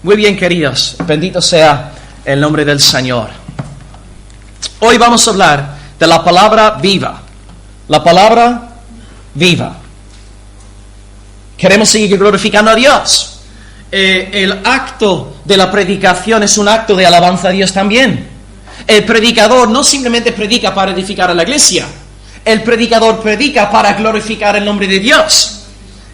Muy bien, queridos, bendito sea el nombre del Señor. Hoy vamos a hablar de la palabra viva. La palabra viva. Queremos seguir glorificando a Dios. El acto de la predicación es un acto de alabanza a Dios también. El predicador no simplemente predica para edificar a la iglesia. El predicador predica para glorificar el nombre de Dios.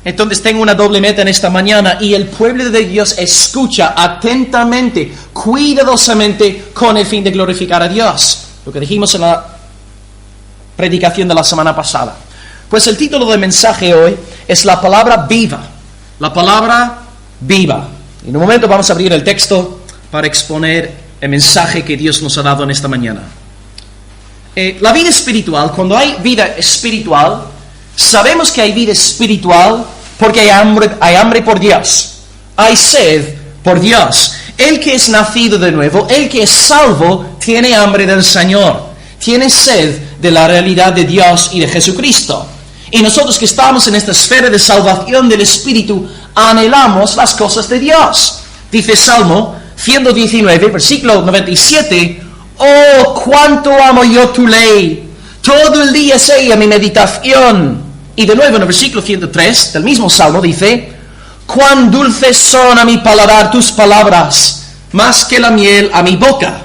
Entonces tengo una doble meta en esta mañana y el pueblo de Dios escucha atentamente, cuidadosamente, con el fin de glorificar a Dios. Lo que dijimos en la predicación de la semana pasada. Pues el título del mensaje hoy es la palabra viva. La palabra viva. En un momento vamos a abrir el texto para exponer el mensaje que Dios nos ha dado en esta mañana. La vida espiritual, cuando hay vida espiritual, sabemos que hay vida espiritual porque hay hambre por Dios, hay sed por Dios. El que es nacido de nuevo, el que es salvo, tiene hambre del Señor, tiene sed de la realidad de Dios y de Jesucristo. Y nosotros que estamos en esta esfera de salvación del Espíritu, anhelamos las cosas de Dios. Dice Salmo 119, versículo 97, «Oh, cuánto amo yo tu ley, todo el día es ella mi meditación». Y de nuevo en el versículo 103 del mismo Salmo dice, «Cuán dulces son a mi paladar tus palabras, más que la miel a mi boca».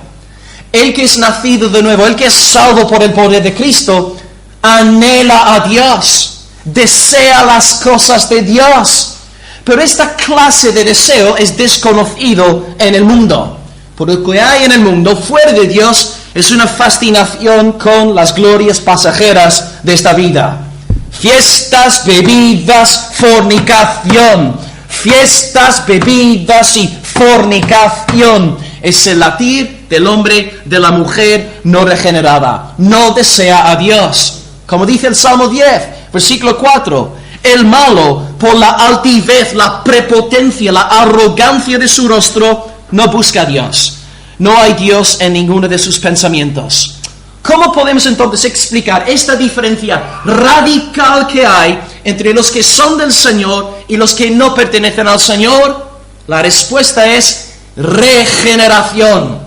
El que es nacido de nuevo, el que es salvo por el poder de Cristo, anhela a Dios, desea las cosas de Dios. Pero esta clase de deseo es desconocido en el mundo. Por lo que hay en el mundo, fuera de Dios, es una fascinación con las glorias pasajeras de esta vida. Fiestas, bebidas, fornicación. Fiestas, bebidas y fornicación. Es el latir del hombre, de la mujer no regenerada. No desea a Dios. Como dice el Salmo 10, versículo 4. El malo, por la altivez, la prepotencia, la arrogancia de su rostro, no busca a Dios. No hay Dios en ninguno de sus pensamientos. ¿Cómo podemos entonces explicar esta diferencia radical que hay entre los que son del Señor y los que no pertenecen al Señor? La respuesta es regeneración,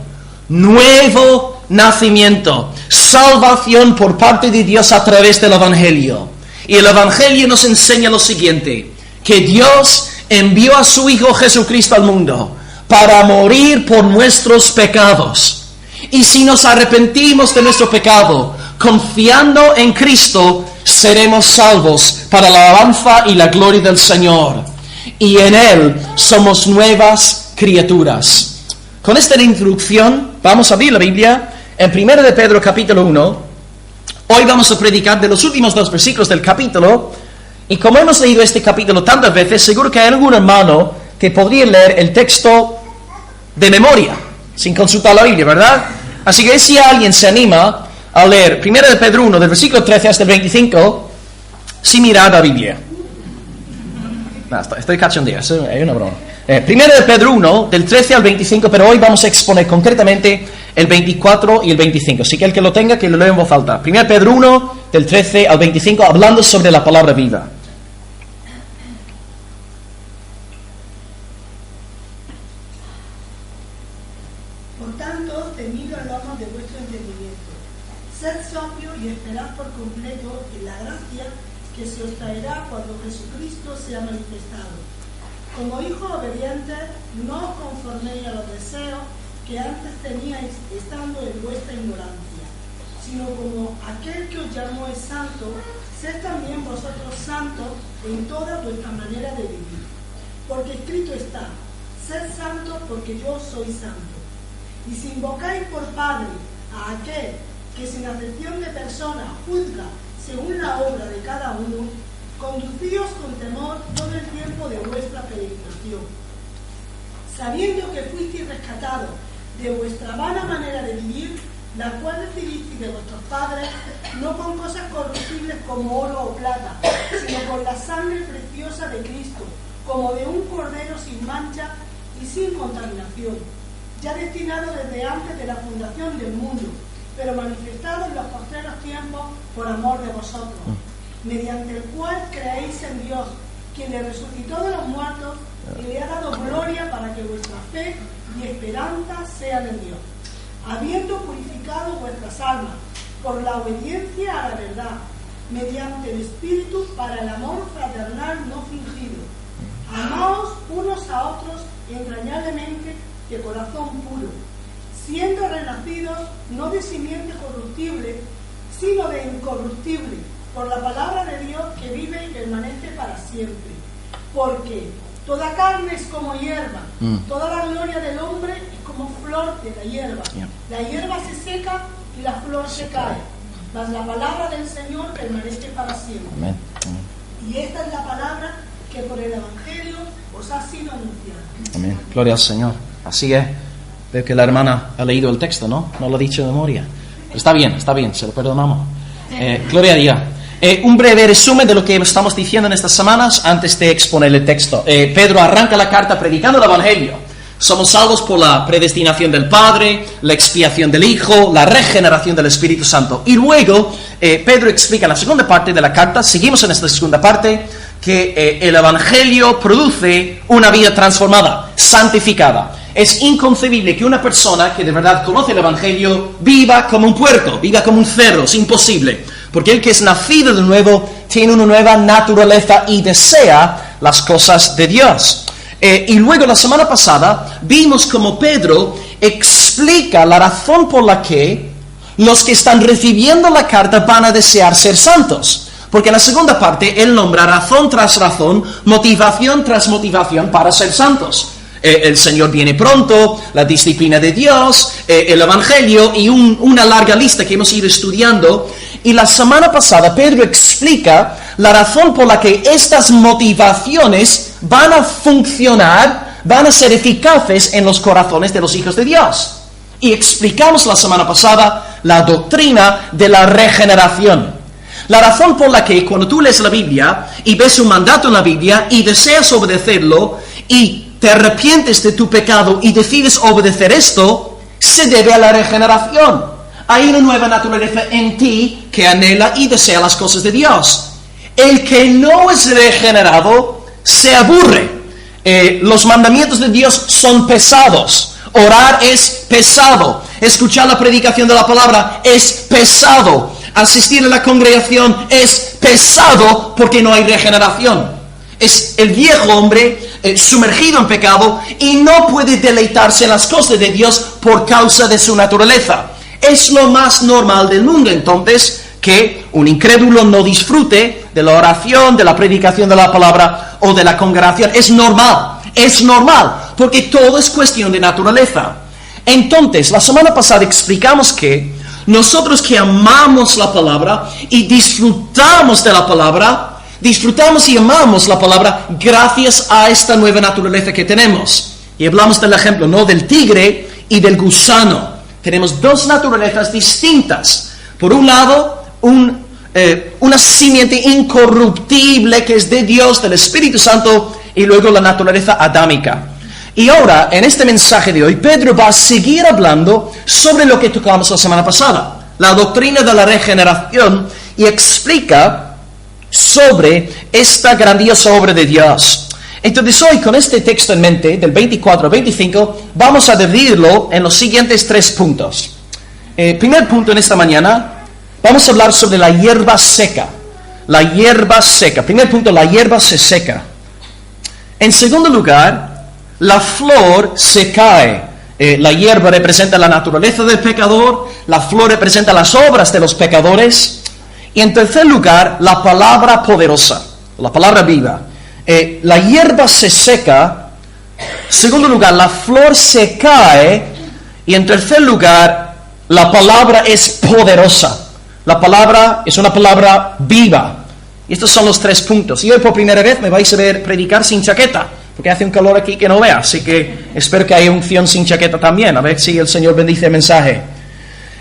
nuevo nacimiento, salvación por parte de Dios a través del Evangelio. Y el Evangelio nos enseña lo siguiente, que Dios envió a su Hijo Jesucristo al mundo para morir por nuestros pecados. Y si nos arrepentimos de nuestro pecado, confiando en Cristo, seremos salvos para la alabanza y la gloria del Señor. Y en Él somos nuevas criaturas. Con esta introducción, vamos a abrir la Biblia en 1 de Pedro capítulo 1. Hoy vamos a predicar de los últimos 2 versículos del capítulo. Y como hemos leído este capítulo tantas veces, seguro que hay algún hermano que podría leer el texto de memoria, sin consultar la Biblia, ¿verdad? Así que si alguien se anima a leer 1 de Pedro 1, del versículo 13 hasta el 25, sin mirar la Biblia. No, estoy cachondeo, es una broma. 1 de Pedro 1, del 13 al 25, pero hoy vamos a exponer concretamente el 24 y el 25. Así que el que lo tenga, que lo lea en voz alta. 1 Pedro 1, del 13 al 25, hablando sobre la palabra viva. Por tanto, tenid el lomo de vuestro entendimiento. Sed sobrios y esperad por completo en la gracia que se os traerá cuando Jesucristo sea manifestado. Como hijos obedientes, no os conforméis a los deseos que antes teníais estando en vuestra ignorancia, sino como aquel que os llamó es santo, sed también vosotros santos en toda vuestra manera de vivir. Porque escrito está, sed santos porque yo soy santo. Y si invocáis por Padre a aquel que sin acepción de persona juzga según la obra de cada uno, conducíos con temor todo el tiempo de vuestra peregrinación, sabiendo que fuisteis rescatados de vuestra vana manera de vivir, la cual recibisteis de vuestros padres, no con cosas corruptibles como oro o plata, sino con la sangre preciosa de Cristo, como de un cordero sin mancha y sin contaminación, ya destinado desde antes de la fundación del mundo, pero manifestado en los postreros tiempos por amor de vosotros, mediante el cual creéis en Dios, quien le resucitó de los muertos y le ha dado gloria para que vuestra esperanza sean en Dios, habiendo purificado vuestras almas por la obediencia a la verdad, mediante el Espíritu para el amor fraternal no fingido. Amaos unos a otros entrañablemente de corazón puro, siendo renacidos no de simiente corruptible, sino de incorruptible, por la palabra de Dios que vive y permanece para siempre. Porque toda carne es como hierba, toda la gloria del hombre es como flor de la hierba. La hierba se seca y la flor se cae, mas la palabra del Señor permanece para siempre. Amén. Y esta es la palabra que por el Evangelio os ha sido anunciada. Amén. Gloria al Señor. Así es. Veo que la hermana ha leído el texto, ¿no? No lo ha dicho de memoria. Está bien, se lo perdonamos. Gloria a Dios. Un breve resumen de lo que estamos diciendo en estas semanas antes de exponer el texto. Pedro arranca la carta predicando el Evangelio. Somos salvos por la predestinación del Padre, la expiación del Hijo, la regeneración del Espíritu Santo. Y luego Pedro explica en la segunda parte de la carta, seguimos en esta segunda parte, que el Evangelio produce una vida transformada, santificada. Es inconcebible que una persona que de verdad conoce el Evangelio viva como un puerco, viva como un cerdo. Es imposible. Porque el que es nacido de nuevo tiene una nueva naturaleza y desea las cosas de Dios. Y luego la semana pasada vimos como Pedro explica la razón por la que los que están recibiendo la carta van a desear ser santos. Porque en la segunda parte él nombra razón tras razón, motivación tras motivación para ser santos. El Señor viene pronto, la disciplina de Dios, el Evangelio y una larga lista que hemos ido estudiando. Y la semana pasada Pedro explica la razón por la que estas motivaciones van a funcionar, van a ser eficaces en los corazones de los hijos de Dios. Y explicamos la semana pasada la doctrina de la regeneración. La razón por la que cuando tú lees la Biblia y ves un mandato en la Biblia y deseas obedecerlo y te arrepientes de tu pecado y decides obedecer esto, se debe a la regeneración. Hay una nueva naturaleza en ti que anhela y desea las cosas de Dios. El que no es regenerado se aburre. Los mandamientos de Dios son pesados. Orar es pesado. Escuchar la predicación de la palabra es pesado. Asistir a la congregación es pesado porque no hay regeneración. Es el viejo hombre sumergido en pecado y no puede deleitarse en las cosas de Dios por causa de su naturaleza. Es lo más normal del mundo, entonces, que un incrédulo no disfrute de la oración, de la predicación de la palabra o de la congregación. Es normal, porque todo es cuestión de naturaleza. Entonces, la semana pasada explicamos que nosotros que amamos la palabra y disfrutamos de la palabra, disfrutamos y amamos la palabra gracias a esta nueva naturaleza que tenemos. Y hablamos del ejemplo, ¿no?, del tigre y del gusano. Tenemos dos naturalezas distintas. Por un lado, una simiente incorruptible que es de Dios, del Espíritu Santo, y luego la naturaleza adámica. Y ahora, en este mensaje de hoy, Pedro va a seguir hablando sobre lo que tocamos la semana pasada, la doctrina de la regeneración, y explica sobre esta grandiosa obra de Dios. Entonces hoy, con este texto en mente, del 24 al 25, vamos a dividirlo en los siguientes 3 puntos. Primer punto en esta mañana, vamos a hablar sobre la hierba seca. La hierba seca. Primer punto, la hierba se seca. En segundo lugar, la flor se cae. La hierba representa la naturaleza del pecador, la flor representa las obras de los pecadores. Y en tercer lugar, la palabra poderosa, la palabra viva. La hierba se seca. Segundo lugar, la flor se cae. Y en tercer lugar, la palabra es poderosa. La palabra es una palabra viva. Y estos son los 3 puntos. Y hoy por primera vez me vais a ver predicar sin chaqueta, porque hace un calor aquí que no vea. Así que espero que haya unción sin chaqueta también. A ver si el Señor bendice el mensaje.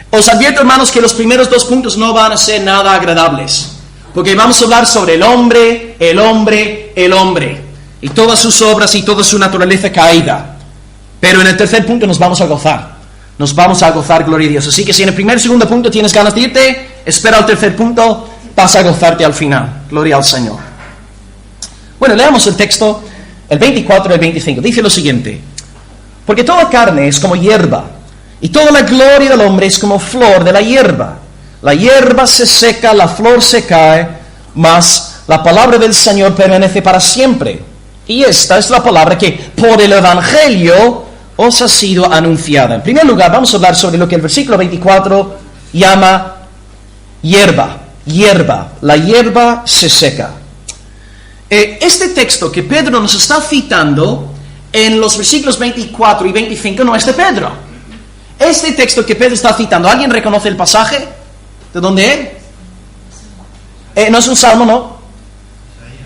Os advierto, hermanos, que los primeros 2 puntos no van a ser nada agradables. Porque vamos a hablar sobre el hombre, y todas sus obras y toda su naturaleza caída. Pero en el tercer punto nos vamos a gozar. Nos vamos a gozar, gloria a Dios. Así que si en el primer y segundo punto tienes ganas de irte, espera al tercer punto, vas a gozarte al final. Gloria al Señor. Bueno, leamos el texto, el 24 y el 25. Dice lo siguiente. Porque toda carne es como hierba, y toda la gloria del hombre es como flor de la hierba. La hierba se seca, la flor se cae, mas la palabra del Señor permanece para siempre. Y esta es la palabra que por el Evangelio os ha sido anunciada. En primer lugar, vamos a hablar sobre lo que el versículo 24 llama hierba. Hierba. La hierba se seca. Este texto que Pedro nos está citando en los versículos 24 y 25 no es de Pedro. Este texto que Pedro está citando, ¿alguien reconoce el pasaje? ¿De dónde es? No es un salmo, ¿no?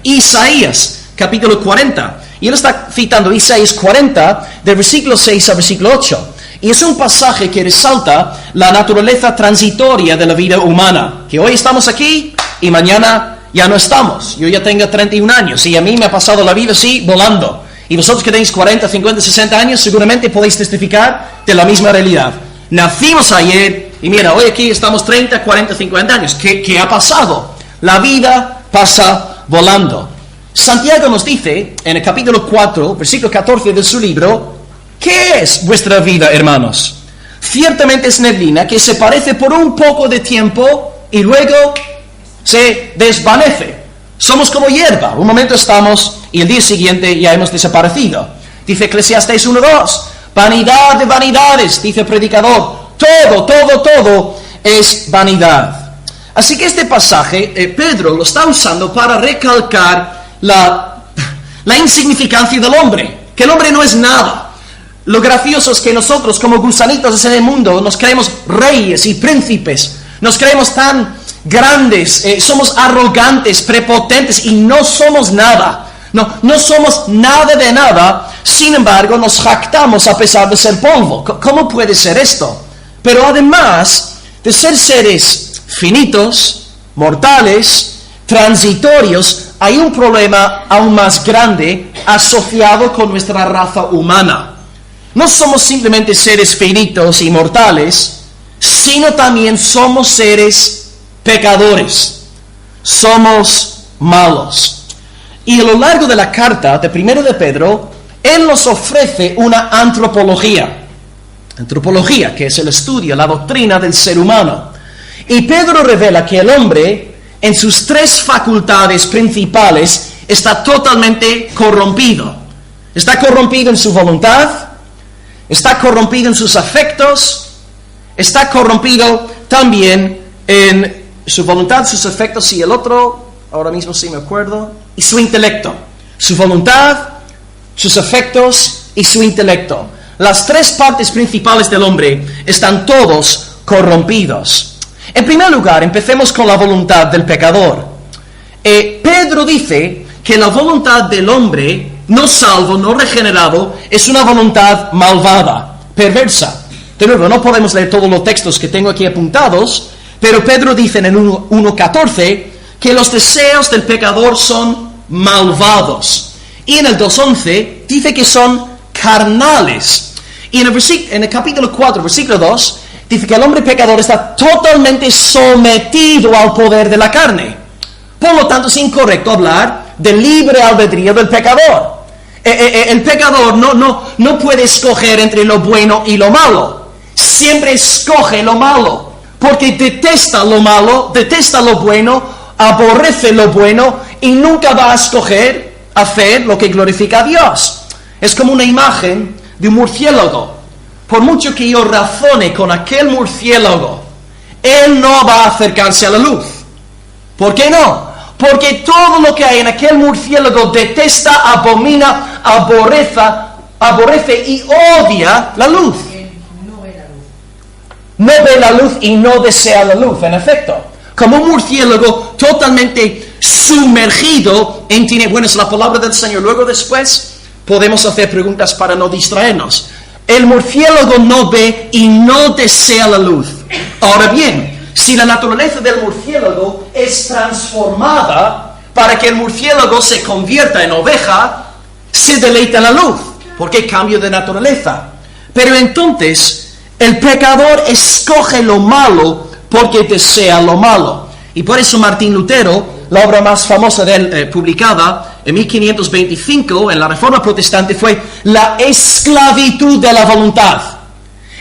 Isaías, capítulo 40. Y él está citando Isaías 40, del versículo 6 al versículo 8. Y es un pasaje que resalta la naturaleza transitoria de la vida humana. Que hoy estamos aquí y mañana ya no estamos. Yo ya tengo 31 años y a mí me ha pasado la vida así, volando. Y vosotros que tenéis 40, 50, 60 años, seguramente podéis testificar de la misma realidad. Nacimos ayer y mira, hoy aquí estamos 30, 40, 50 años. ¿Qué ha pasado? La vida pasa volando. Santiago nos dice, en el capítulo 4, versículo 14 de su libro, ¿qué es vuestra vida, hermanos? Ciertamente es neblina que se parece por un poco de tiempo y luego se desvanece. Somos como hierba. Un momento estamos y el día siguiente ya hemos desaparecido. Dice Eclesiastés 1:2. Vanidad de vanidades, dice el predicador. Todo es vanidad. Así que este pasaje, Pedro lo está usando para recalcar la insignificancia del hombre. Que el hombre no es nada. Lo gracioso es que nosotros, como gusanitos en el mundo, nos creemos reyes y príncipes. Nos creemos tan grandes, somos arrogantes, prepotentes y no somos nada. No somos nada de nada. Sin embargo, nos jactamos a pesar de ser polvo. ¿Cómo puede ser esto? Pero además de ser seres finitos, mortales, transitorios, hay un problema aún más grande asociado con nuestra raza humana. No somos simplemente seres finitos y mortales, sino también somos seres pecadores. Somos malos. Y a lo largo de la carta de 1 de Pedro, él nos ofrece una antropología. Antropología, que es el estudio, la doctrina del ser humano. Y Pedro revela que el hombre, en sus tres facultades principales, está totalmente corrompido. Está corrompido en su voluntad, está corrompido en sus afectos, está corrompido también en su voluntad, sus afectos y el otro, ahora mismo sí me acuerdo, y su intelecto. Su voluntad, sus afectos y su intelecto. Las tres partes principales del hombre están todos corrompidos. En primer lugar, empecemos con la voluntad del pecador. Pedro dice que la voluntad del hombre no salvo, no regenerado, es una voluntad malvada, perversa. De nuevo, no podemos leer todos los textos que tengo aquí apuntados, pero Pedro dice en el 1:14 que los deseos del pecador son malvados. Y en el 2:11 dice que son carnales. Y en el capítulo 4, versículo 2, dice que el hombre pecador está totalmente sometido al poder de la carne. Por lo tanto, es incorrecto hablar del libre albedrío del pecador. El pecador no puede escoger entre lo bueno y lo malo. Siempre escoge lo malo, porque detesta lo malo, detesta lo bueno, aborrece lo bueno y nunca va a escoger hacer lo que glorifica a Dios. Es como una imagen de un murciélago. Por mucho que yo razone con aquel murciélago, él no va a acercarse a la luz. ¿Por qué no? Porque todo lo que hay en aquel murciélago detesta, abomina, aborrece y odia la luz. No ve la luz y no desea la luz, en efecto. Como un murciélago totalmente sumergido en tinieblas. Bueno, es la palabra del Señor. Luego después podemos hacer preguntas para no distraernos. El murciélago no ve y no desea la luz. Ahora bien, si la naturaleza del murciélago es transformada para que el murciélago se convierta en oveja, se deleita en la luz, porque hay cambio de naturaleza. Pero entonces, el pecador escoge lo malo porque desea lo malo. Y por eso Martín Lutero, la obra más famosa de él, publicada, en 1525, en la Reforma Protestante, fue la esclavitud de la voluntad.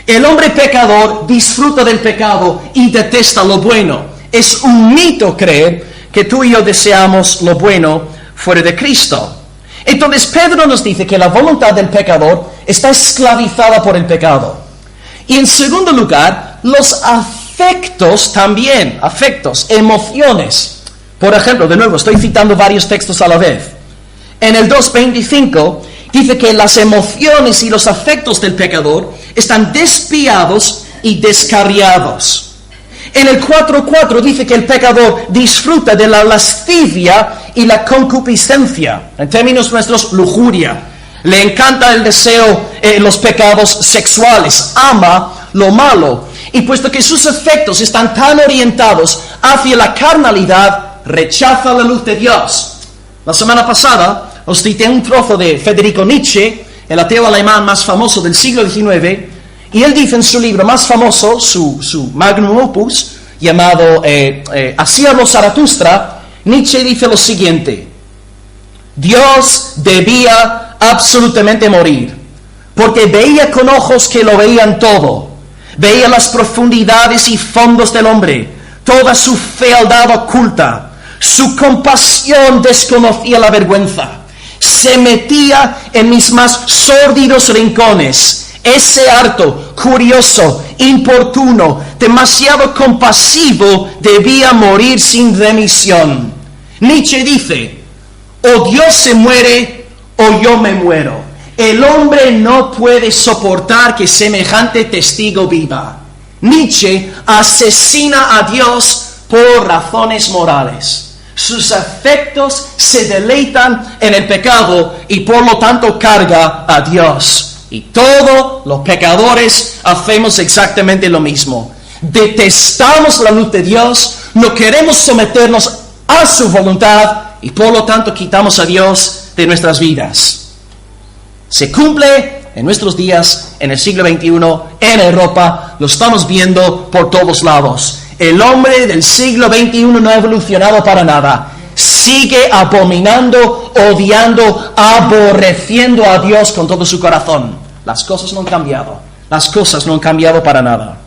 El hombre pecador disfruta del pecado y detesta lo bueno. Es un mito creer que tú y yo deseamos lo bueno fuera de Cristo. Entonces Pedro nos dice que la voluntad del pecador está esclavizada por el pecado. Y en segundo lugar, los afectos también, emociones. Por ejemplo, de nuevo, estoy citando varios textos a la vez. En el 2:25 dice que las emociones y los afectos del pecador están despiadados y descarriados. En el 4:4 dice que el pecador disfruta de la lascivia y la concupiscencia. En términos nuestros, lujuria. Le encanta el deseo, los pecados sexuales. Ama lo malo. Y puesto que sus afectos están tan orientados hacia la carnalidad, rechaza la luz de Dios. La semana pasada os cité un trozo de Friedrich Nietzsche, el ateo alemán más famoso del siglo XIX, y él dice en su libro más famoso, su magnum opus, llamado Así habló Zaratustra, Nietzsche dice lo siguiente: Dios debía absolutamente morir, porque veía con ojos que lo veían todo, veía las profundidades y fondos del hombre, toda su fealdad oculta, su compasión desconocía la vergüenza, se metía en mis más sórdidos rincones. Ese harto, curioso, importuno, demasiado compasivo, debía morir sin remisión. Nietzsche dice: o Dios se muere o yo me muero. El hombre no puede soportar que semejante testigo viva. Nietzsche asesina a Dios por razones morales. Sus afectos se deleitan en el pecado y por lo tanto carga a Dios. Y todos los pecadores hacemos exactamente lo mismo. Detestamos la luz de Dios, no queremos someternos a su voluntad y por lo tanto quitamos a Dios de nuestras vidas. Se cumple en nuestros días, en el siglo XXI, en Europa, lo estamos viendo por todos lados. El hombre del siglo XXI no ha evolucionado para nada. Sigue abominando, odiando, aborreciendo a Dios con todo su corazón. Las cosas no han cambiado. Las cosas no han cambiado para nada.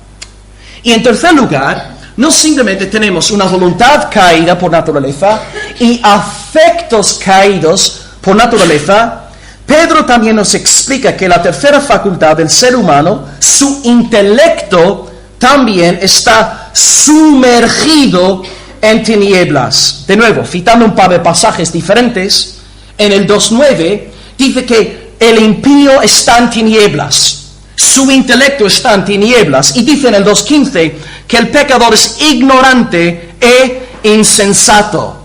Y en tercer lugar, no simplemente tenemos una voluntad caída por naturaleza y afectos caídos por naturaleza. Pedro también nos explica que la tercera facultad del ser humano, su intelecto, también está sumergido en tinieblas. De nuevo, citando un par de pasajes diferentes, en el 2:9 dice que el impío está en tinieblas, su intelecto está en tinieblas, y dice en el 2:15 que el pecador es ignorante e insensato.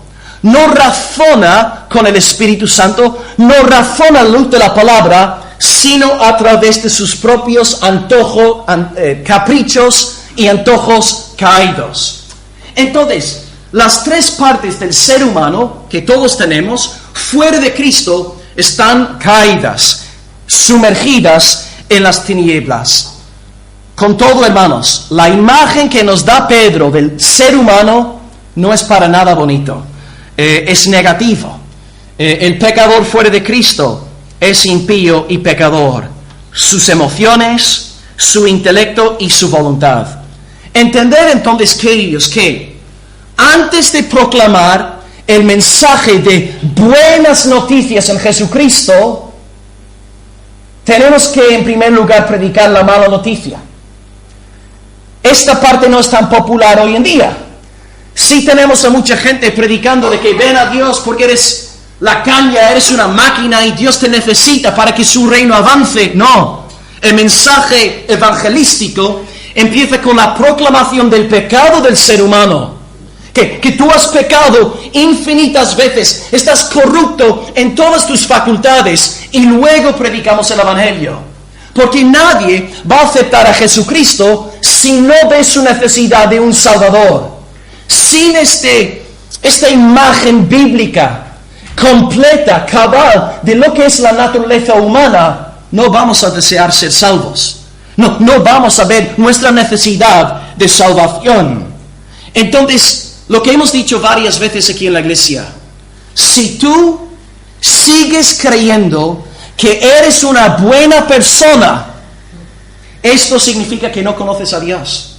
No razona con el Espíritu Santo, no razona a la luz de la palabra, sino a través de sus propios antojos, caprichos y antojos caídos. Entonces, las tres partes del ser humano que todos tenemos, fuera de Cristo, están caídas, sumergidas en las tinieblas. Con todo, hermanos, la imagen que nos da Pedro del ser humano no es para nada bonito. Es negativo. El pecador fuera de Cristo es impío y pecador. Sus emociones, su intelecto y su voluntad. Entender entonces, queridos, que antes de proclamar el mensaje de buenas noticias en Jesucristo, tenemos que en primer lugar predicar la mala noticia. Esta parte no es tan popular hoy en día. Sí tenemos a mucha gente predicando de que ven a Dios porque eres la caña, eres una máquina y Dios te necesita para que su reino avance. No, el mensaje evangelístico empieza con la proclamación del pecado del ser humano. Que tú has pecado infinitas veces, estás corrupto en todas tus facultades, y luego predicamos el Evangelio. Porque nadie va a aceptar a Jesucristo si no ve su necesidad de un Salvador. Sin esta imagen bíblica completa, cabal, de lo que es la naturaleza humana, no vamos a desear ser salvos. No vamos a ver nuestra necesidad de salvación. Entonces, lo que hemos dicho varias veces aquí en la iglesia, si tú sigues creyendo que eres una buena persona, esto significa que no conoces a Dios.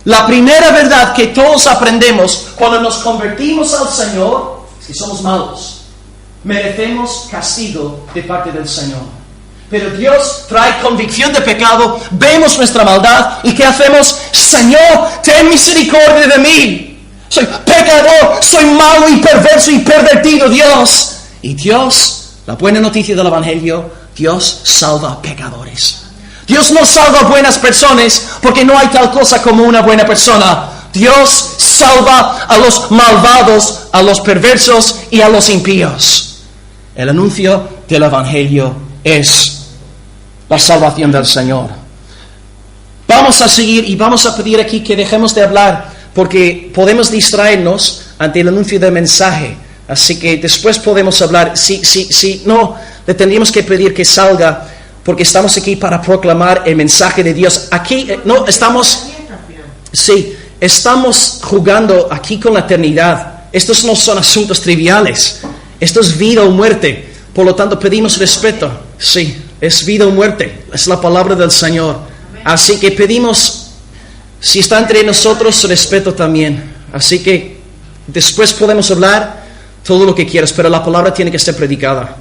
La primera verdad que todos aprendemos cuando nos convertimos al Señor es que somos malos. Merecemos castigo de parte del Señor. Pero Dios trae convicción de pecado, vemos nuestra maldad y ¿qué hacemos? Señor, ten misericordia de mí. Soy pecador, soy malo y perverso y pervertido, Dios. Y Dios, la buena noticia del Evangelio, Dios salva a pecadores. Dios no salva a buenas personas porque no hay tal cosa como una buena persona. Dios salva a los malvados, a los perversos y a los impíos. El anuncio del Evangelio es la salvación del Señor. Vamos a seguir y vamos a pedir aquí que dejemos de hablar porque podemos distraernos ante el anuncio del mensaje. Así que después podemos hablar. Si no, le tendríamos que pedir que salga porque estamos aquí para proclamar el mensaje de Dios. Aquí no estamos... Sí, estamos jugando aquí con la eternidad. Estos no son asuntos triviales. Esto es vida o muerte. Por lo tanto, pedimos respeto. Sí, es vida o muerte. Es la palabra del Señor. Así que pedimos, si está entre nosotros, respeto también. Así que después podemos hablar todo lo que quieras, pero la palabra tiene que ser predicada.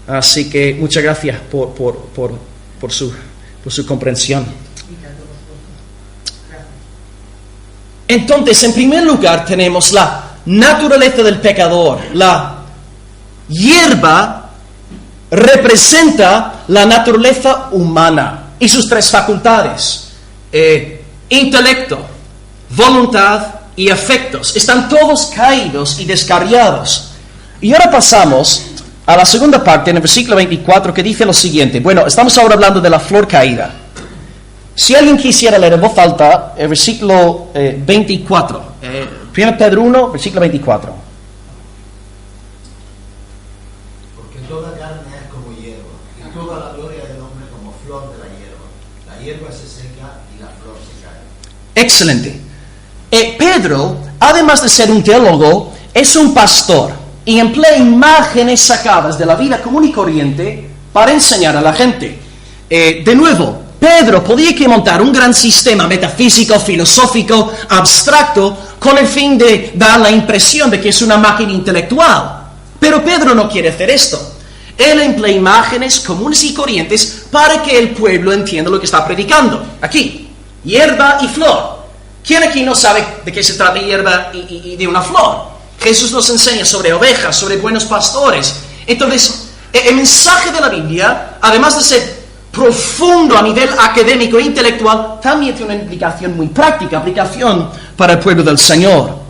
Así que muchas gracias por su comprensión. Entonces, en primer lugar, tenemos la naturaleza del pecador. La hierba representa la naturaleza humana y sus tres facultades: intelecto, voluntad y afectos. Están todos caídos y descarriados. Y ahora pasamos a la segunda parte, en el versículo 24, que dice lo siguiente. Bueno, estamos ahora hablando de la flor caída. Si alguien quisiera leer en voz alta el versículo 24, 1 Pedro 1, versículo 24. Porque toda carne es como hierba, y toda la gloria del hombre como flor de la hierba. La hierba se seca y la flor se cae. Excelente. Pedro, además de ser un teólogo, es un pastor y emplea imágenes sacadas de la vida común y corriente para enseñar a la gente. De nuevo, Pedro podía que montar un gran sistema metafísico, filosófico, abstracto, con el fin de dar la impresión de que es una máquina intelectual. Pero Pedro no quiere hacer esto. Él emplea imágenes comunes y corrientes para que el pueblo entienda lo que está predicando. Aquí, hierba y flor. ¿Quién aquí no sabe de qué se trata hierba y de una flor? Jesús nos enseña sobre ovejas, sobre buenos pastores. Entonces, el mensaje de la Biblia, además de ser profundo a nivel académico e intelectual, también tiene una implicación muy práctica, aplicación para el pueblo del Señor.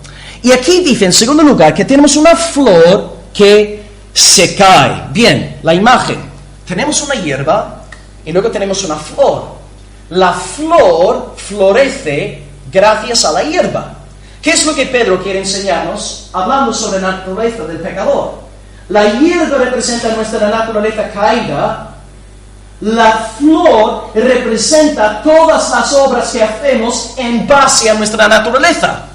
Y aquí dice, en segundo lugar, que tenemos una flor que se cae. Bien, la imagen. Tenemos una hierba y luego tenemos una flor. La flor florece gracias a la hierba. ¿Qué es lo que Pedro quiere enseñarnos hablando sobre la naturaleza del pecador? La hierba representa nuestra naturaleza caída. La flor representa todas las obras que hacemos en base a nuestra naturaleza.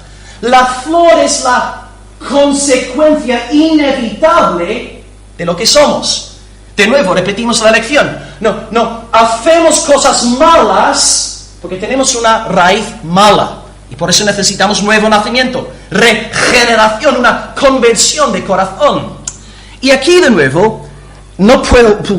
La flor es la consecuencia inevitable de lo que somos. De nuevo, repetimos la lección. No, hacemos cosas malas porque tenemos una raíz mala. Y por eso necesitamos nuevo nacimiento, regeneración, una conversión de corazón. Y aquí de nuevo,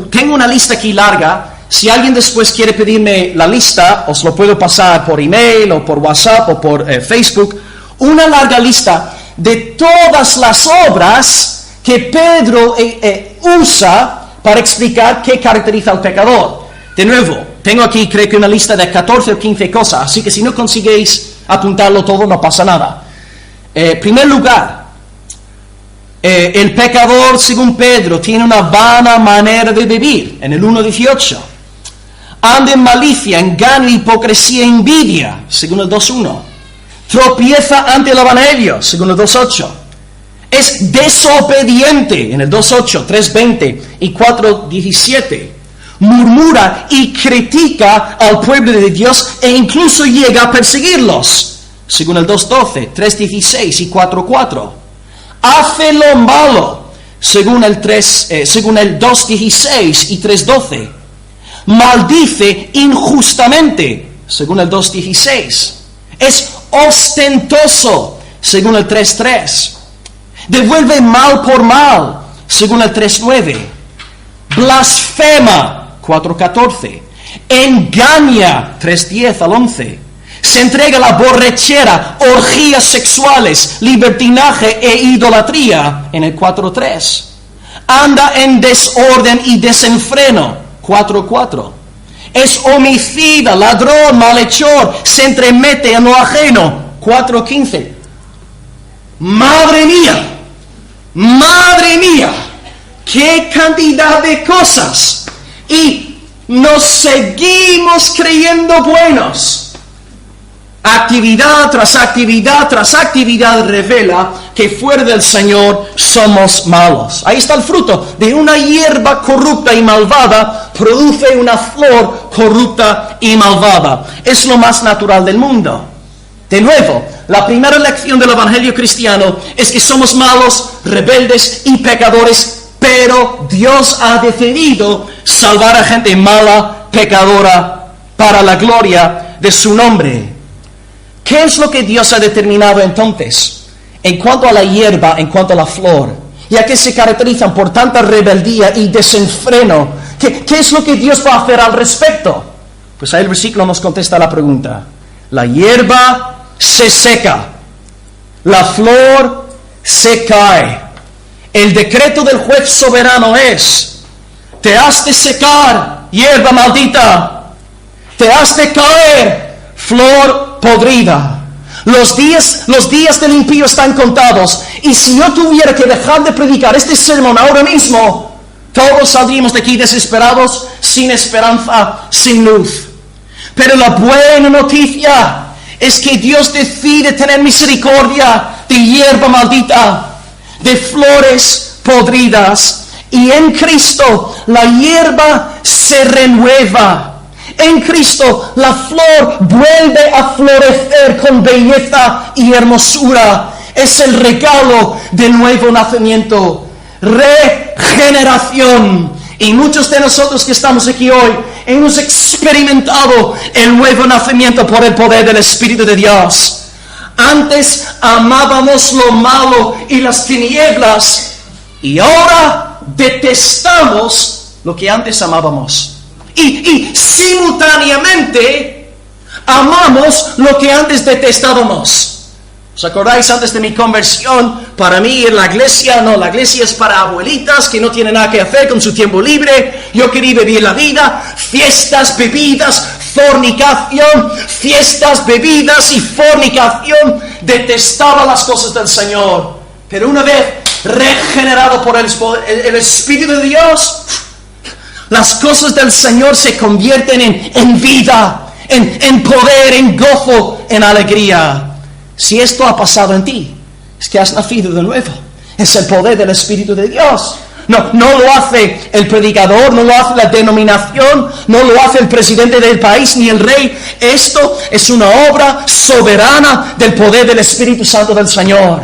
tengo una lista aquí larga. Si alguien después quiere pedirme la lista, os lo puedo pasar por email o por WhatsApp o por Facebook. Una larga lista de todas las obras que Pedro usa para explicar qué caracteriza al pecador. De nuevo, tengo aquí creo que una lista de 14 o 15 cosas, así que si no conseguís apuntarlo todo, no pasa nada. Primer lugar, el pecador, según Pedro, tiene una vana manera de vivir, en el 1:18. Anda en malicia, engaño, hipocresía e envidia, según el 2:1. Tropieza ante el evangelio, según el 2:8. Es desobediente, en el 2:8, 3:20 y 4:17. Murmura y critica al pueblo de Dios e incluso llega a perseguirlos, según el 2:12, 3:16 y 4:4. Hace lo malo, según el 2:16 y 3:12. Maldice injustamente, según el 2:16. Es ostentoso, según el 3:3. Devuelve mal por mal, según el 3:9. Blasfema, 4:14. Engaña, 3:10 al 11. Se entrega a la borrachera, orgías sexuales, libertinaje e idolatría, en el 4:3. Anda en desorden y desenfreno, 4:4. Es homicida, ladrón, malhechor, se entremete en lo ajeno, 4:15. Madre mía, qué cantidad de cosas. Y nos seguimos creyendo buenos. Actividad tras actividad tras actividad revela que fuera del Señor somos malos. Ahí está el fruto de una hierba corrupta y malvada, produce una flor corrupta y malvada. Es lo más natural del mundo. De nuevo, la primera lección del Evangelio cristiano es que somos malos, rebeldes y pecadores, pero Dios ha decidido salvar a gente mala, pecadora, para la gloria de su nombre. ¿Qué es lo que Dios ha determinado entonces en cuanto a la hierba, en cuanto a la flor? Ya que se caracterizan por tanta rebeldía y desenfreno, ¿qué es lo que Dios va a hacer al respecto? Pues ahí el versículo nos contesta la pregunta. La hierba se seca, la flor se cae. El decreto del juez soberano es: te has de secar, hierba maldita, te has de caer, flor podrida. Los días del impío están contados, y si yo tuviera que dejar de predicar este sermón ahora mismo, todos saldríamos de aquí desesperados, sin esperanza, sin luz. Pero la buena noticia es que Dios decide tener misericordia de hierba maldita, de flores podridas, y en Cristo la hierba se renueva. En Cristo la flor vuelve a florecer con belleza y hermosura. Es el regalo del nuevo nacimiento, regeneración. Y muchos de nosotros que estamos aquí hoy hemos experimentado el nuevo nacimiento por el poder del Espíritu de Dios. Antes amábamos lo malo y las tinieblas, y ahora detestamos lo que antes amábamos. Y simultáneamente amamos lo que antes detestábamos. ¿Os acordáis antes de mi conversión? Para mí la iglesia es para abuelitas que no tienen nada que hacer con su tiempo libre. Yo quería vivir la vida, fiestas, bebidas, fornicación, fiestas, bebidas y fornicación. Detestaba las cosas del Señor. Pero una vez regenerado por el Espíritu de Dios, las cosas del Señor se convierten en vida, en poder, en gozo, en alegría. Si esto ha pasado en ti, es que has nacido de nuevo. Es el poder del Espíritu de Dios. No lo hace el predicador, no lo hace la denominación, no lo hace el presidente del país ni el rey. Esto es una obra soberana del poder del Espíritu Santo del Señor.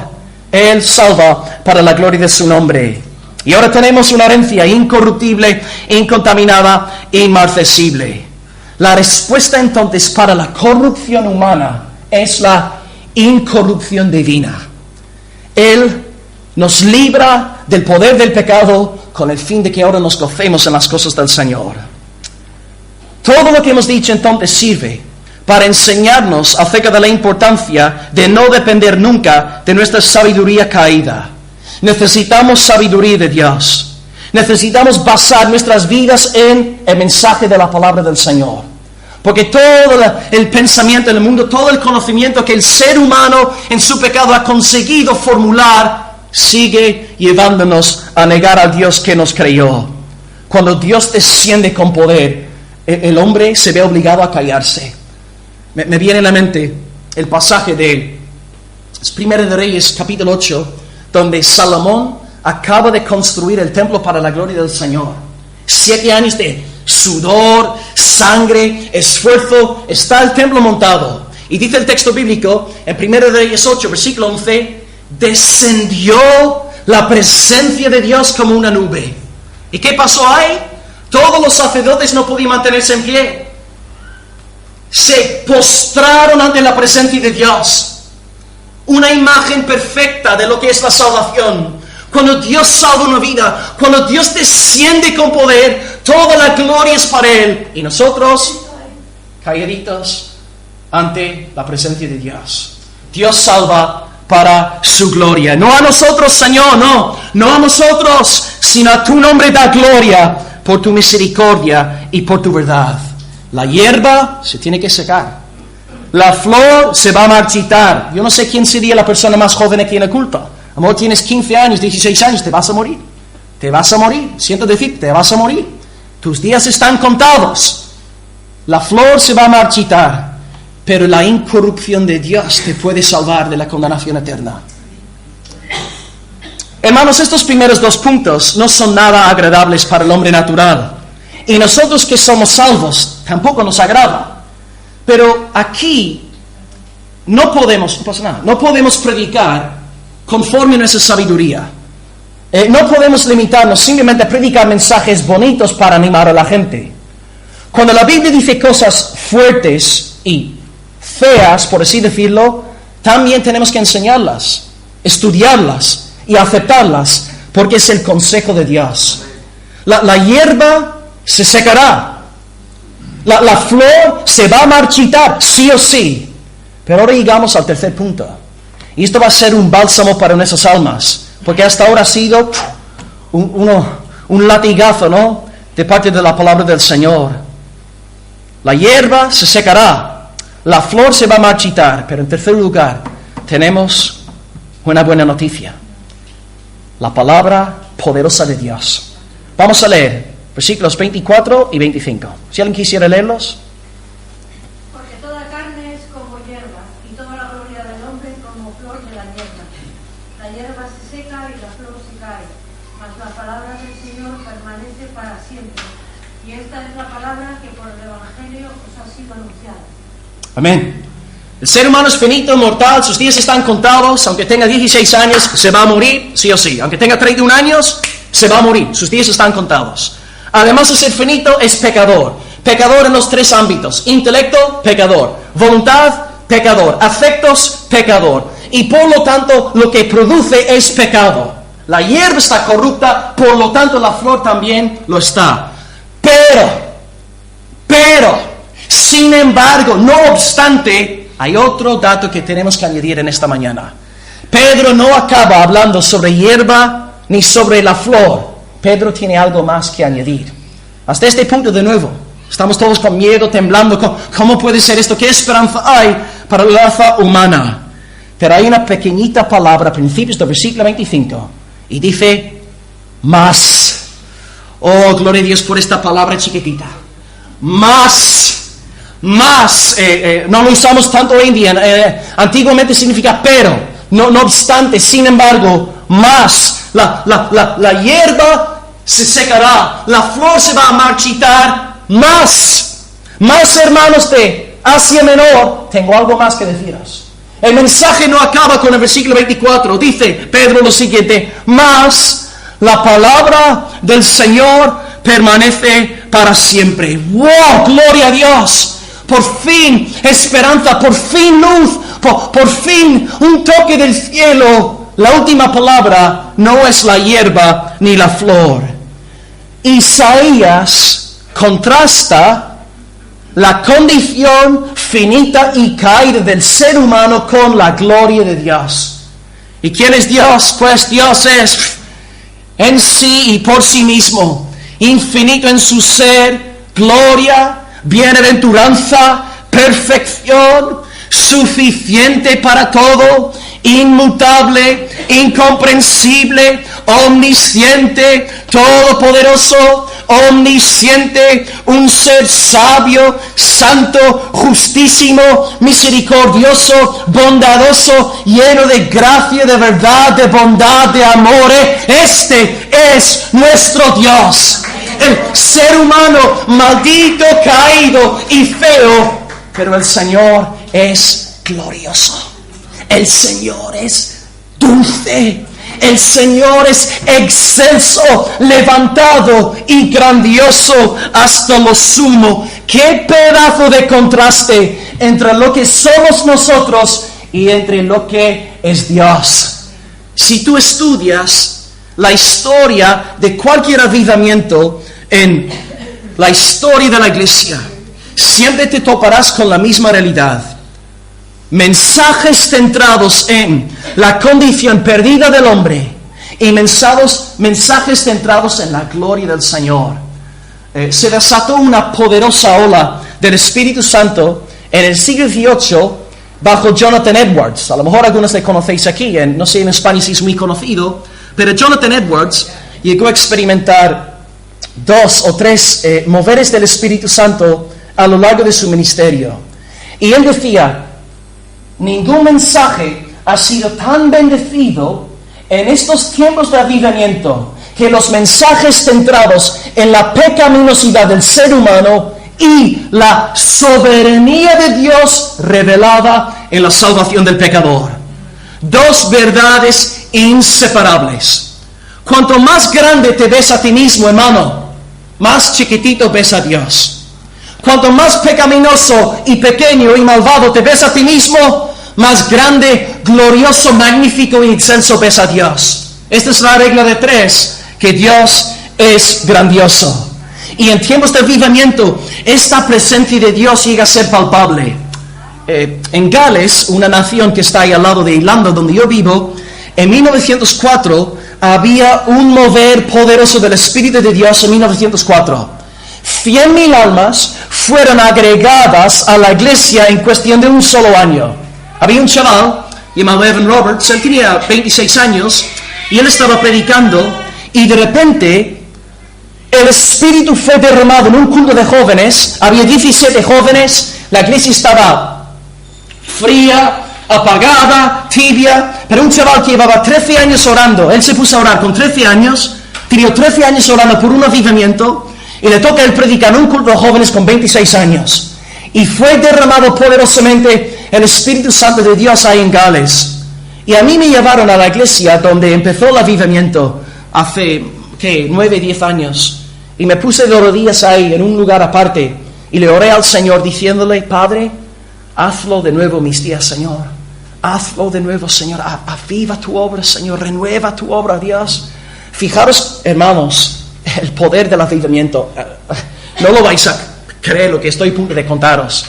Él salva para la gloria de su nombre. Y ahora tenemos una herencia incorruptible, incontaminada, inmarcesible. La respuesta entonces para la corrupción humana es la incorrupción divina. Él nos libra del poder del pecado con el fin de que ahora nos gocemos en las cosas del Señor. Todo lo que hemos dicho entonces sirve para enseñarnos acerca de la importancia de no depender nunca de nuestra sabiduría caída. Necesitamos sabiduría de Dios. Necesitamos basar nuestras vidas en el mensaje de la palabra del Señor. Porque todo el pensamiento en el mundo, todo el conocimiento que el ser humano en su pecado ha conseguido formular, sigue llevándonos a negar al Dios que nos creó. Cuando Dios desciende con poder, el hombre se ve obligado a callarse. Me viene a la mente el pasaje de 1 de Reyes, capítulo 8, donde Salomón acaba de construir el templo para la gloria del Señor. 7 años de sudor, sangre, esfuerzo, está el templo montado. Y dice el texto bíblico, en 1 Reyes 8, versículo 11, descendió la presencia de Dios como una nube. ¿Y qué pasó ahí? Todos los sacerdotes no podían mantenerse en pie. Se postraron ante la presencia de Dios. Una imagen perfecta de lo que es la salvación. Cuando Dios salva una vida, cuando Dios desciende con poder, toda la gloria es para Él. Y nosotros, calladitos ante la presencia de Dios. Dios salva para su gloria. No a nosotros, Señor, no a nosotros, sino a tu nombre da gloria por tu misericordia y por tu verdad. La hierba se tiene que secar. La flor se va a marchitar. Yo no sé quién sería la persona más joven aquí en el culto. Amor, tienes 15 años, 16 años, te vas a morir. Te vas a morir. Siento decir, te vas a morir. Tus días están contados. La flor se va a marchitar. Pero la incorrupción de Dios te puede salvar de la condenación eterna. Hermanos, estos primeros dos puntos no son nada agradables para el hombre natural. Y nosotros que somos salvos tampoco nos agrada. Pero aquí no podemos predicar conforme a nuestra sabiduría. No podemos limitarnos simplemente a predicar mensajes bonitos para animar a la gente. Cuando la Biblia dice cosas fuertes y feas, por así decirlo, también tenemos que enseñarlas, estudiarlas y aceptarlas, porque es el consejo de Dios. La hierba se secará, la flor se va a marchitar, sí o sí. Pero ahora llegamos al tercer punto. Y esto va a ser un bálsamo para nuestras almas, porque hasta ahora ha sido un latigazo, ¿no?, de parte de la palabra del Señor. La hierba se secará, la flor se va a marchitar, pero en tercer lugar tenemos una buena noticia. La palabra poderosa de Dios. Vamos a leer versículos 24 y 25. Si alguien quisiera leerlos. Porque toda carne es como hierba, y toda la gloria del hombre como flor de la hierba. La hierba se seca y la flor se cae, mas la palabra del Señor permanece para siempre. Y esta es la palabra que por el Evangelio os ha sido anunciada. Amén. El ser humano es finito, mortal, sus días están contados. Aunque tenga 16 años, se va a morir, sí o sí. Aunque tenga 31 años, se va a morir, sus días están contados. Además de ser finito, es pecador. Pecador en los tres ámbitos: intelecto, pecador; voluntad, pecador; afectos, pecador. Y por lo tanto, lo que produce es pecado. La hierba está corrupta, por lo tanto la flor también lo está. Pero, sin embargo, no obstante, hay otro dato que tenemos que añadir en esta mañana. Pedro no acaba hablando sobre hierba ni sobre la flor. Pedro tiene algo más que añadir. Hasta este punto, de nuevo, estamos todos con miedo, temblando. ¿Cómo puede ser esto? ¿Qué esperanza hay para la raza humana? Pero hay una pequeñita palabra a principios del versículo 25. Y dice, más. Oh, gloria a Dios por esta palabra chiquitita. Más. No lo usamos tanto hoy en día. Antiguamente significa pero. No obstante, sin embargo, más. La hierba se secará, la flor se va a marchitar, más hermanos de Asia Menor, tengo algo más que deciros. El mensaje no acaba con el versículo 24, dice Pedro lo siguiente: más la palabra del Señor permanece para siempre. ¡Wow! ¡Gloria a Dios! Por fin esperanza, por fin luz, por fin un toque del cielo. La última palabra no es la hierba ni la flor. Isaías contrasta la condición finita y caída del ser humano con la gloria de Dios. ¿Y quién es Dios? Pues Dios es en sí y por sí mismo, infinito en su ser, gloria, bienaventuranza, perfección, suficiente para todo, inmutable, incomprensible, omnisciente, todopoderoso, omnisciente, un ser sabio, santo, justísimo, misericordioso, bondadoso, lleno de gracia, de verdad, de bondad, de amor. Este es nuestro Dios. El ser humano maldito, caído y feo, pero el Señor es glorioso. El Señor es dulce. El Señor es excelso, levantado y grandioso hasta lo sumo. ¡Qué pedazo de contraste entre lo que somos nosotros y entre lo que es Dios! Si tú estudias la historia de cualquier avivamiento en la historia de la iglesia, siempre te toparás con la misma realidad. Mensajes centrados en la condición perdida del hombre y mensajes centrados en la gloria del Señor. Se desató una poderosa ola del Espíritu Santo en el siglo XVIII bajo Jonathan Edwards. A lo mejor algunos le conocéis aquí, no sé en España si es muy conocido, pero Jonathan Edwards llegó a experimentar 2 o 3 moveres del Espíritu Santo a lo largo de su ministerio. Y él decía: ningún mensaje ha sido tan bendecido en estos tiempos de avivamiento que los mensajes centrados en la pecaminosidad del ser humano y la soberanía de Dios revelada en la salvación del pecador. 2 verdades inseparables. Cuanto más grande te ves a ti mismo, hermano, más chiquitito ves a Dios. Cuanto más pecaminoso y pequeño y malvado te ves a ti mismo, más grande, glorioso, magnífico y excelso ves a Dios. Esta es la regla de 3, que Dios es grandioso. Y en tiempos de avivamiento, esta presencia de Dios llega a ser palpable. En Gales, una nación que está ahí al lado de Irlanda, donde yo vivo, en 1904 había un mover poderoso del Espíritu de Dios en 1904. 100,000 almas fueron agregadas a la iglesia en cuestión de un solo año. Había un chaval llamado Evan Roberts, él tenía 26 años, y él estaba predicando, y de repente el Espíritu fue derramado en un culto de jóvenes. Había 17 jóvenes, la iglesia estaba fría, apagada, tibia, pero un chaval que llevaba 13 años orando, él se puso a orar con 13 años, tenía 13 años orando por un avivamiento, y le toca él predicar en un culto de jóvenes con 26 años. Y fue derramado poderosamente el Espíritu Santo de Dios ahí en Gales. Y a mí me llevaron a la iglesia donde empezó el avivamiento hace, 9, 10 años. Y me puse de rodillas ahí en un lugar aparte y le oré al Señor diciéndole: Padre, hazlo de nuevo mis días, Señor. Hazlo de nuevo, Señor. Aviva tu obra, Señor. Renueva tu obra, Dios. Fijaros, hermanos, el poder del avivamiento. No lo vais a creer lo que estoy a punto de contaros.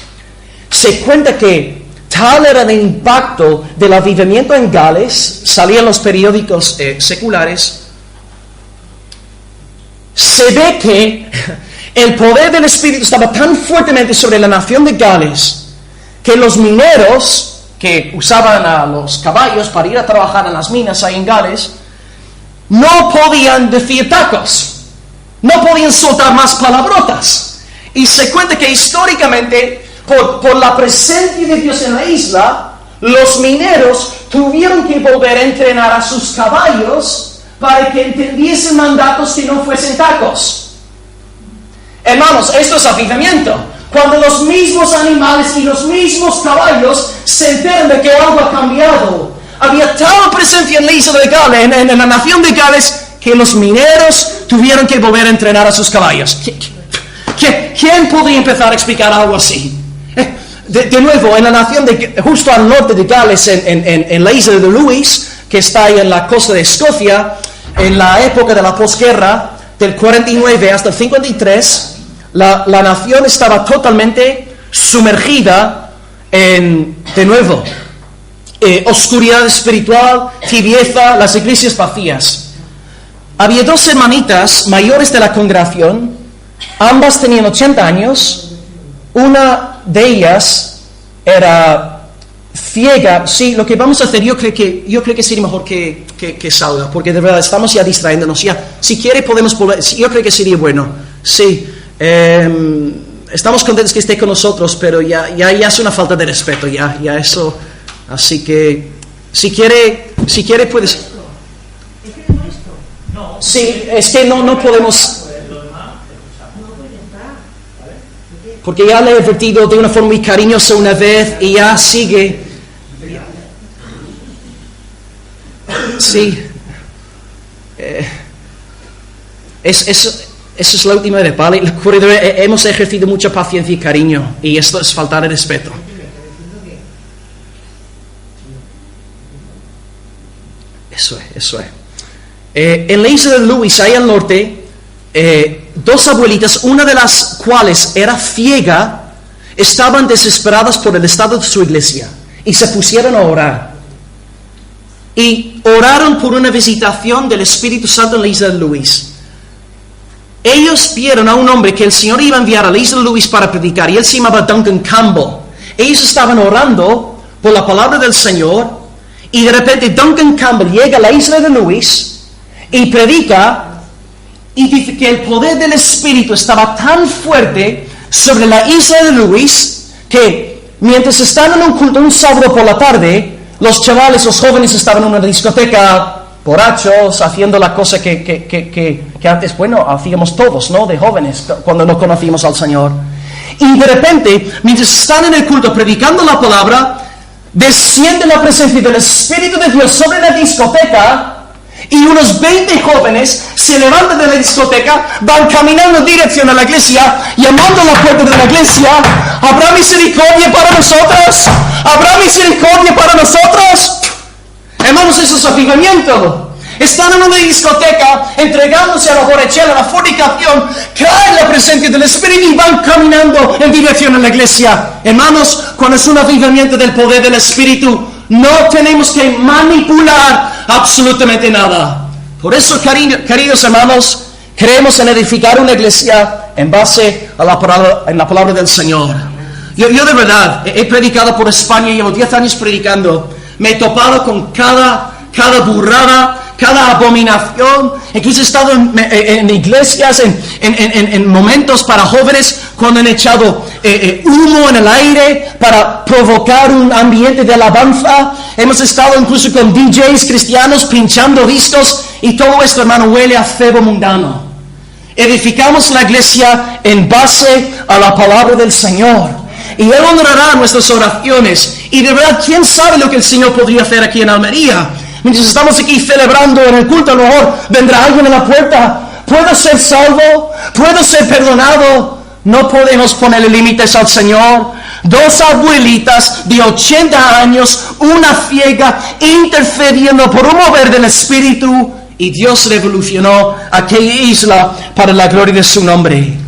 Se cuenta que tal era el impacto del avivamiento en Gales, salían los periódicos seculares. Se ve que el poder del Espíritu estaba tan fuertemente sobre la nación de Gales que los mineros que usaban a los caballos para ir a trabajar en las minas ahí en Gales no podían decir tacos, no podían soltar más palabrotas. Y se cuenta que históricamente, por la presencia de Dios en la isla, los mineros tuvieron que volver a entrenar a sus caballos para que entendiesen mandatos que no fuesen tacos. Hermanos, esto es avivamiento. Cuando los mismos animales y los mismos caballos se enteran de que algo ha cambiado. Había tal presencia en la isla de Gales, en la nación de Gales, que los mineros tuvieron que volver a entrenar a sus caballos. ¿Quién podría empezar a explicar algo así? De nuevo, en la nación justo al norte de Gales, en la isla de Lewis, que está ahí en la costa de Escocia, en la época de la posguerra, del 49 hasta el 53, la nación estaba totalmente sumergida en, de nuevo, oscuridad espiritual, tibieza, las iglesias vacías. Había 2 hermanitas mayores de la congregación, ambas tenían 80 años, una de ellas era ciega. Sí, lo que vamos a hacer, yo creo que sería mejor que salga, porque de verdad estamos ya distrayéndonos. Ya, si quiere podemos volver, yo creo que sería bueno. Sí, estamos contentos que esté con nosotros, pero ya es una falta de respeto, ya eso. Así que, si quiere puedes. Sí, es que no podemos. Porque ya le he advertido de una forma muy cariñosa una vez y ya sigue. Sí. Eso es la última vez, ¿vale? Hemos ejercido mucha paciencia y cariño, y esto es faltar el respeto. Eso es. En la isla de Lewis, ahí al norte, dos abuelitas, una de las cuales era ciega, estaban desesperadas por el estado de su iglesia y se pusieron a orar. Y oraron por una visitación del Espíritu Santo en la isla de Lewis. Ellos vieron a un hombre que el Señor iba a enviar a la isla de Lewis para predicar, y él se llamaba Duncan Campbell. Ellos estaban orando por la palabra del Señor, y de repente Duncan Campbell llega a la isla de Lewis y predica, y dice que el poder del Espíritu estaba tan fuerte sobre la isla de Lewis que mientras estaban en un culto un sábado por la tarde, los chavales, los jóvenes estaban en una discoteca borrachos, haciendo la cosa que antes, hacíamos todos, ¿no? De jóvenes, cuando no conocíamos al Señor. Y de repente, mientras están en el culto predicando la palabra, desciende la presencia del Espíritu de Dios sobre la discoteca, y unos 20 jóvenes se levantan de la discoteca, van caminando en dirección a la iglesia, llamando a la puerta de la iglesia: ¿habrá misericordia para nosotros? ¿Habrá misericordia para nosotros? Hermanos, eso es avivamiento. Están en una discoteca, entregándose a la borrachera, a la fornicación, cae la presencia del Espíritu y van caminando en dirección a la iglesia. Hermanos, cuando es un avivamiento del poder del Espíritu, no tenemos que manipular absolutamente nada. Por eso, queridos hermanos, creemos en edificar una iglesia en base a la palabra del Señor. Yo de verdad he predicado por España, llevo 10 años predicando. Me he topado con cada burrada, cada abominación. Incluso he estado en iglesias, en momentos para jóvenes, cuando han echado humo en el aire para provocar un ambiente de alabanza. Hemos estado incluso con DJs cristianos pinchando discos, y todo esto, hermano, huele a cebo mundano. Edificamos la iglesia en base a la palabra del Señor, y Él honrará nuestras oraciones. Y de verdad, ¿quién sabe lo que el Señor podría hacer aquí en Almería? Mientras estamos aquí celebrando en el culto, a lo mejor vendrá alguien a la puerta. ¿Puedo ser salvo? ¿Puedo ser perdonado? No podemos ponerle límites al Señor. Dos abuelitas de 80 años, una ciega, intercediendo por un mover del Espíritu, y Dios revolucionó aquella isla para la gloria de su nombre.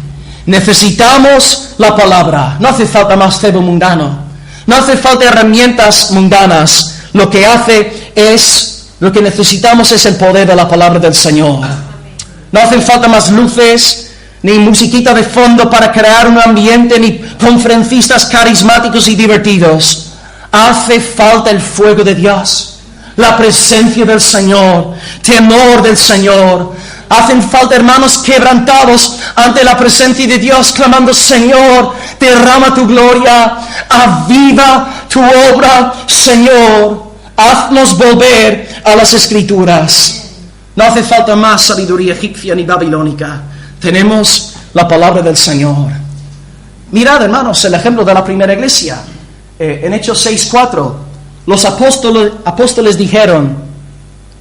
Necesitamos la palabra. No hace falta más cebo mundano. No hace falta herramientas mundanas. Lo que necesitamos es el poder de la palabra del Señor. No hacen falta más luces, ni musiquita de fondo para crear un ambiente, ni conferencistas carismáticos y divertidos. Hace falta el fuego de Dios, la presencia del Señor, temor del Señor. Hacen falta hermanos quebrantados ante la presencia de Dios, clamando: Señor, derrama tu gloria, aviva tu obra, Señor, haznos volver a las Escrituras. No hace falta más sabiduría egipcia ni babilónica. Tenemos la palabra del Señor. Mirad, hermanos, el ejemplo de la primera iglesia. En Hechos 6:4, los apóstoles dijeron: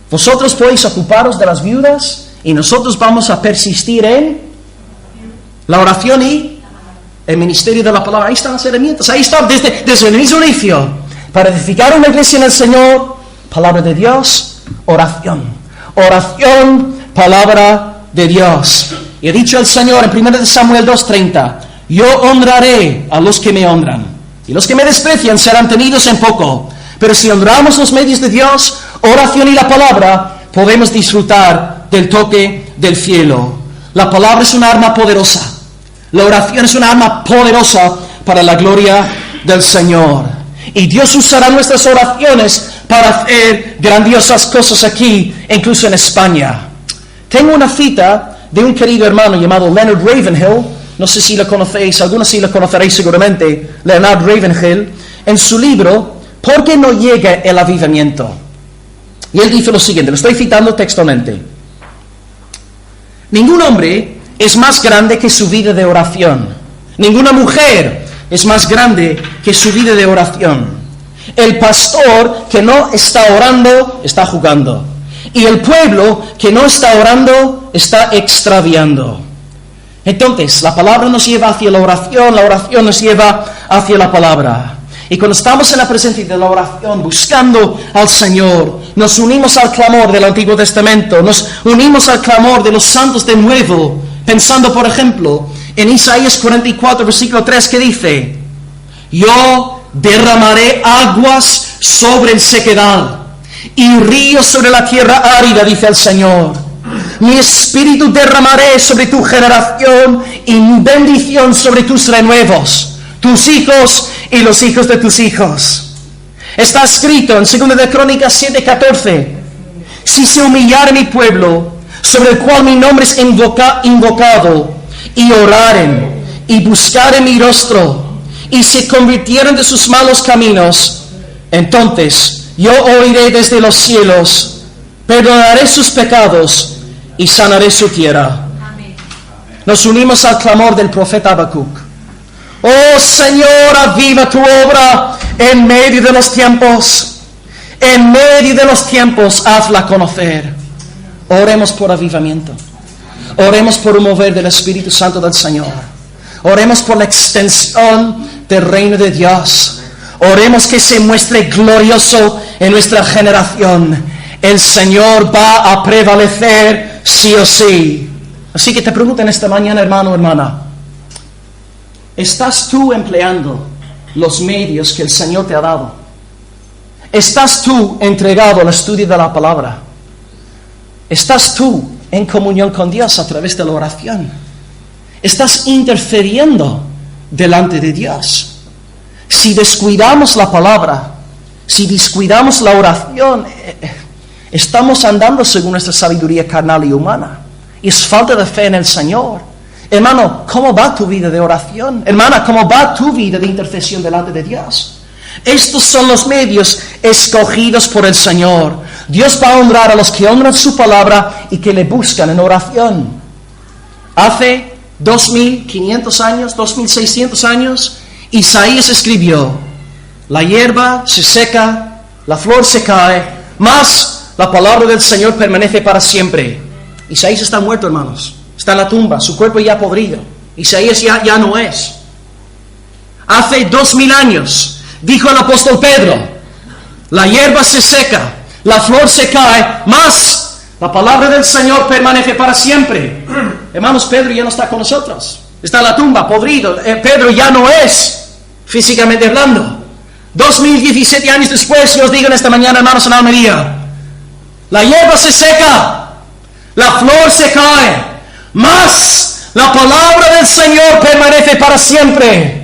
vosotros podéis ocuparos de las viudas, y nosotros vamos a persistir en la oración y el ministerio de la palabra. Ahí están las herramientas, ahí está desde el mismo inicio. Para edificar una iglesia en el Señor, palabra de Dios, oración. Oración, palabra de Dios. Y ha dicho el Señor en 1 Samuel 2:30: yo honraré a los que me honran, y los que me desprecian serán tenidos en poco. Pero si honramos los medios de Dios, oración y la palabra, podemos disfrutar del toque del cielo. La palabra es un arma poderosa. La oración es un arma poderosa para la gloria del Señor. Y Dios usará nuestras oraciones para hacer grandiosas cosas aquí, incluso en España. Tengo una cita de un querido hermano llamado Leonard Ravenhill. No sé si lo conocéis, algunos sí lo conoceréis seguramente. Leonard Ravenhill, en su libro ¿Por qué no llega el avivamiento? Y él dice lo siguiente, lo estoy citando textualmente: ningún hombre es más grande que su vida de oración. Ninguna mujer es más grande que su vida de oración. El pastor que no está orando está jugando. Y el pueblo que no está orando está extraviando. Entonces, la palabra nos lleva hacia la oración nos lleva hacia la palabra. Y cuando estamos en la presencia de la oración, buscando al Señor, nos unimos al clamor del Antiguo Testamento, nos unimos al clamor de los santos de nuevo, pensando, por ejemplo, en Isaías 44, versículo 3, que dice: yo derramaré aguas sobre el sequedal y ríos sobre la tierra árida, dice el Señor. Mi espíritu derramaré sobre tu generación y bendición sobre tus renuevos, tus hijos y los hijos de tus hijos. Está escrito en 2 de Crónicas 7:14: si se humillare mi pueblo, sobre el cual mi nombre es invocado, y oraren, y buscaren mi rostro, y se convirtieren de sus malos caminos, entonces yo oiré desde los cielos, perdonaré sus pecados, y sanaré su tierra. Amén. Nos unimos al clamor del profeta Habacuc. Oh Señor, aviva tu obra en medio de los tiempos. En medio de los tiempos, hazla conocer. Oremos por avivamiento. Oremos por un mover del Espíritu Santo del Señor. Oremos por la extensión del reino de Dios. Oremos que se muestre glorioso en nuestra generación. El Señor va a prevalecer sí o sí. Así que te pregunto en esta mañana, hermano o hermana, ¿estás tú empleando los medios que el Señor te ha dado? ¿Estás tú entregado al estudio de la palabra? ¿Estás tú en comunión con Dios a través de la oración? ¿Estás interfiriendo delante de Dios? Si descuidamos la palabra, si descuidamos la oración, estamos andando según nuestra sabiduría carnal y humana. Y es falta de fe en el Señor. Hermano, ¿cómo va tu vida de oración? Hermana, ¿cómo va tu vida de intercesión delante de Dios? Estos son los medios escogidos por el Señor. Dios va a honrar a los que honran su palabra y que le buscan en oración. Hace 2500 años, 2600 años, Isaías escribió: la hierba se seca, la flor se cae, mas la palabra del Señor permanece para siempre. Isaías está muerto, hermanos. Está en la tumba, su cuerpo ya podrido. Isaías ya no es. Hace 2000 años dijo el apóstol Pedro: la hierba se seca, la flor se cae, mas la palabra del Señor permanece para siempre. Hermanos, Pedro ya no está con nosotros. Está en la tumba, podrido. Pedro ya no es, físicamente hablando. 2017 años después, yo os digo en esta mañana, hermanos, en Almería: la hierba se seca, la flor se cae, mas la palabra del Señor permanece para siempre.